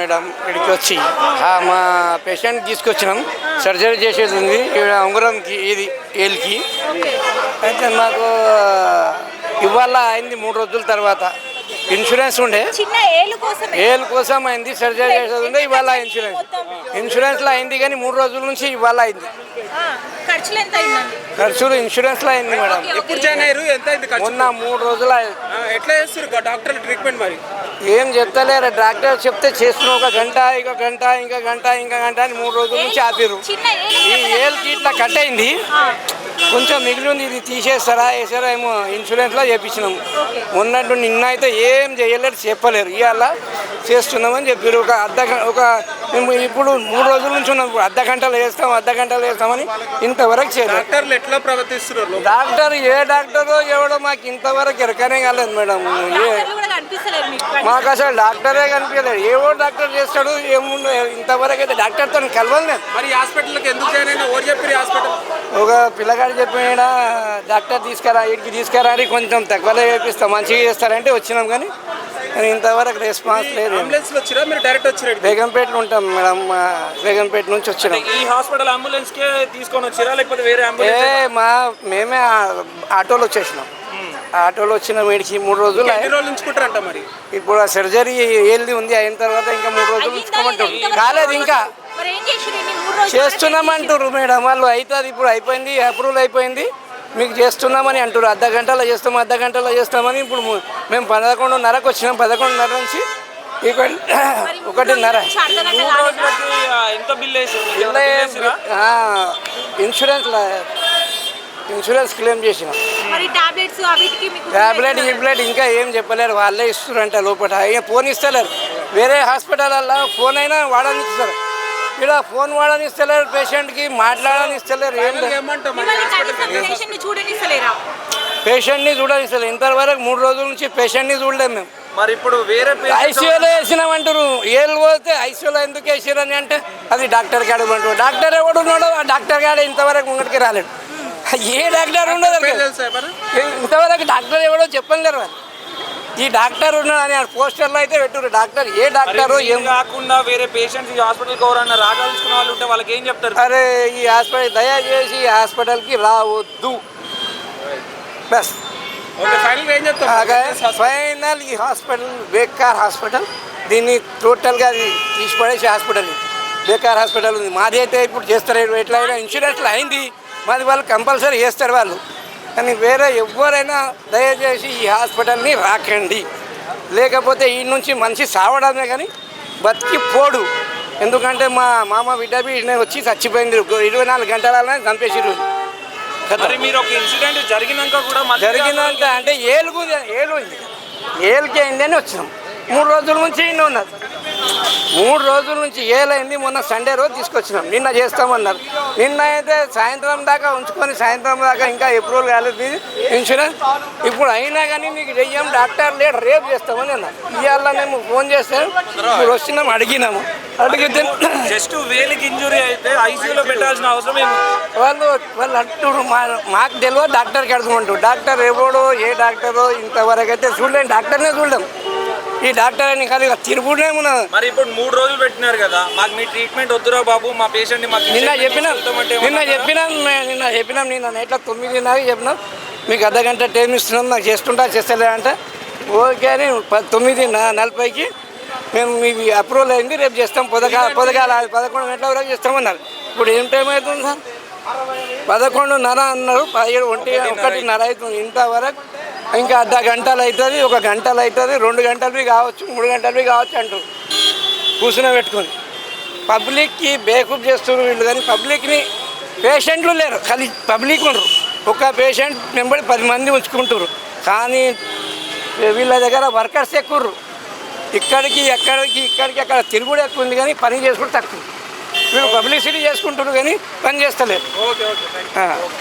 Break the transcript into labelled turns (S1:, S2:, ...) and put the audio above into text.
S1: Madam ఇక్కడికి వచ్చి మా పేషెంట్ తీసుకొచ్చినాం. సర్జరీ చేసేది ఉంది ఇక్కడ ఉంగరంకి, ఇది ఏలికి. అయితే మాకు ఇవాళ అయింది 3 రోజుల తర్వాత. ఇన్సూరెన్స్ ఉండే, ఏలు కోసం అయింది. సర్జరీ చేసేది ఉండే, ఇవాళ ఇన్సూరెన్స్లో అయింది. కానీ 3 రోజుల నుంచి ఇవాళ అయింది. ఖర్చులు ఇన్సూరెన్స్ లో అయింది మేడం. మొన్న 3 రోజులు
S2: ఎట్లా చేస్తారు డాక్టర్ ట్రీట్మెంట్? మరి
S1: ఏం చెప్తలేరు. డాక్టర్ చెప్తే చేస్తున్నాం, 1 గంట, ఇంకో గంట, ఇంకా గంట, ఇంకా గంట అని 3 రోజుల నుంచి ఆపిర్రు. ఈ ఏళ్ళకి ఇట్లా కట్ అయింది, కొంచెం మిగిలి ఉంది. ఇది తీసేస్తారా వేసారా ఏమో ఇన్సూరెన్స్లో చేయించినాము. మొన్నట్టు నిన్న అయితే ఏం చేయలేరు, చెప్పలేరు. ఇవాళ చేస్తున్నామని చెప్పారు. మేము ఇప్పుడు 3 రోజుల నుంచి ఉన్నాం. ఇప్పుడు అర్ధ గంటలు వేస్తామని ఇంతవరకు చేయలేదు.
S2: డాక్టర్లు ఎట్లా ప్రవర్తిస్తున్నారు?
S1: డాక్టర్ ఏ డాక్టరో ఎవడో మాకు ఇంతవరకు ఎరకనే కాలేదు మేడం. మాకు అసలు డాక్టరే కనిపించలేదు. ఏవో డాక్టర్ చేస్తాడు, ఏముండో ఇంతవరకు అయితే డాక్టర్తో కలవలేదు.
S2: మరి హాస్పిటల్కి ఎందుకు జాయిన్ అయినా? ఎవరు చెప్పారు హాస్పిటల్?
S1: ఒక పిల్లగాడు చెప్పిన డాక్టర్ తీసుకురా, ఇక్కడికి తీసుకురా అని, కొంచెం తక్కువలో చేపిస్తాం, మంచిగా చేస్తారంటే వచ్చినాం. కానీ ఇంతవరకు రెస్పాన్స్ లేదు.
S2: అంబులెన్స్లో వచ్చిరా మీరు? డైరెక్ట్ వచ్చిరా?
S1: బేగంపేటలో ఉంటాం మేడం. బేగంపేట నుంచి వచ్చినాం.
S2: ఈ హాస్పిటల్ అంబులెన్స్కే తీసుకొని వచ్చిరా లేకపోతే వేరే అంబులెన్స్?
S1: మేమే ఆటోలో వచ్చేసినాం. ఆటోలో వచ్చిన వీడికి 3 రోజులు.
S2: ఎన్ని రోజులు ఉంచుకుంటారంట? మరి
S1: ఇప్పుడు ఆ సర్జరీ ఏది ఉంది, అయిన తర్వాత ఇంకా 3 రోజులు ఉంచుకోమంటారు. కాలేదు, ఇంకా చేస్తున్నామంటారు మేడం వాళ్ళు. అవుతుంది, ఇప్పుడు అయిపోయింది, అప్రూవల్ అయిపోయింది, మీకు చేస్తున్నామని అంటారు. అర్ధ గంటలో చేస్తామని. ఇప్పుడు మేము 11:30కు వచ్చినాం. 11:30 నుంచి 1:30. ఇన్సూరెన్స్ క్లెయిమ్ చేసినాం. టాబ్లెట్ ఇంకా ఏం చెప్పలేరు, వాళ్ళే ఇస్తున్నారంట లోపల. ఫోన్ ఇస్తలేరు. వేరే హాస్పిటల్లో ఫోన్ అయినా వాడనిస్తారు, ఇక్కడ ఫోన్ వాడనిస్తలేరు. పేషెంట్కి మాట్లాడనిస్తలేరు. పేషెంట్ని చూడనిస్తలేరు. ఇంతవరకు 3 రోజుల నుంచి పేషెంట్ని చూడలేము మేము.
S2: మరి ఇప్పుడు వేరే
S1: ఐసీయూలో వేసినామంటారు. ఏళ్ళు పోతే ఐసీయూలో ఎందుకు వేసిరని అంటే అది డాక్టర్ గాడు అంటారు. డాక్టర్ ఎవడు ఉన్నాడో ఆ డాక్టర్ గాడు ఇంతవరకు ముంగడికి రాలేడు. ఏ డాక్టర్ ఉండదు ఇంతవరకు. డాక్టర్ ఎవడో చెప్పలేరు వాళ్ళు. ఈ డాక్టర్ ఉన్నాడు అని పోస్టర్లో అయితే పెట్టారు. డాక్టర్ ఏ డాక్టరు
S2: ఏం కాకుండా వేరే పేషెంట్స్ ఈ హాస్పిటల్కి ఎవరన్నా రాగాల్సుకున్న వాళ్ళు ఉంటే వాళ్ళకి ఏం చెప్తారు?
S1: అరే ఈ హాస్పిటల్ దయచేసి ఈ హాస్పిటల్కి రావద్దు. Bus final. ఈ హాస్పిటల్ బేకార్ హాస్పిటల్. దీన్ని టోటల్గా తీసిపడేసి హాస్పిటల్ బేకార్ హాస్పిటల్ ఉంది. మాది అయితే ఇప్పుడు చేస్తారు. ఎట్లయినా ఇన్సూరెన్స్లో అయింది మాది, వాళ్ళు కంపల్సరీ చేస్తారు వాళ్ళు. కానీ వేరే ఎవరైనా దయచేసి ఈ హాస్పిటల్ని రాకండి. లేకపోతే ఈ నుంచి మనిషి సావడమే కానీ బతికి పోడు. ఎందుకంటే మా మామ బిడ్డ వచ్చి చచ్చిపోయింది. 24 గంటలనే చంపేసిరు.
S2: మీరు ఒక ఇన్సిడెంట్
S1: జరిగినాక అంటే ఏలుకి అయింది అని వచ్చినాం. 3 రోజుల నుంచి ఇన్ని ఉన్నారు. 3 రోజుల నుంచి ఏలైంది. మొన్న సండే రోజు తీసుకొచ్చినాం. నిన్న చేస్తామన్నారు. నిన్న అయితే సాయంత్రం దాకా ఉంచుకొని ఇంకా అప్రూవల్ కాలేదు ఇన్సూరెన్స్. ఇప్పుడు అయినా కానీ మీకు చెయ్యం, డాక్టర్ లేడు, రేపు చేస్తామని అన్నారు. ఇవాళ మేము ఫోన్ చేస్తే ఇప్పుడు వచ్చినాం, అడిగితే
S2: జస్ట్ వేలికి ఇంజురీ అయితే ఐసీయూలో పెట్టాల్సిన అవసరం
S1: వాళ్ళు అంటారు. మాకు తెలియదు, డాక్టర్కి అడుగుమంటారు. డాక్టర్ ఎవడో ఏ డాక్టరో ఇంతవరకు అయితే చూడలేం. డాక్టర్నే చూడలేం. ఈ డాక్టర్ అని కాదు తిరుగుడేమన్నా.
S2: మరి ఇప్పుడు 3 రోజులు పెట్టినారు కదా, మాకు మీ ట్రీట్మెంట్ వద్దురా బాబు, మా పేషెంట్ని
S1: నిన్న చెప్పినాం నైట్లో 9:30 చెప్పినాం. మీకు అర్ధ గంట టైం ఇస్తున్నాం, నాకు చేస్తలేదంటే ఓకే అని 9:40కి మేము మీకు అప్రూవల్ అయింది, రేపు చేస్తాం. పొదగాల 11 గంటల వరకు చేస్తామన్నారు. ఇప్పుడు ఏం టైం అవుతుంది సార్? 11:30 అన్నారు. 1:30 అవుతుంది. ఇంతవరకు ఇంకా అర్ధ గంటలు అవుతుంది, 1 గంటలు అవుతుంది, 2 గంటలవి కావచ్చు, 3 గంటలవి కావచ్చు అంటారు కూర్చుని పెట్టుకొని. పబ్లిక్కి బేకూప్ చేస్తున్నారు వీళ్ళు. కానీ పబ్లిక్ని పేషెంట్లు లేరు, ఖాళీ పబ్లిక్ ఉండరు. ఒక పేషెంట్ వెంబడి 10 మంది ఉంచుకుంటారు. కానీ వీళ్ళ దగ్గర వర్కర్స్ ఎక్కువ. ఇక్కడికి అక్కడ తిరుగుడు ఎక్కువ ఉంది, కానీ పని చేసుకుంటే తక్కువ. వీళ్ళు పబ్లిసిటీ చేసుకుంటారు కానీ పని చేస్తలేరు.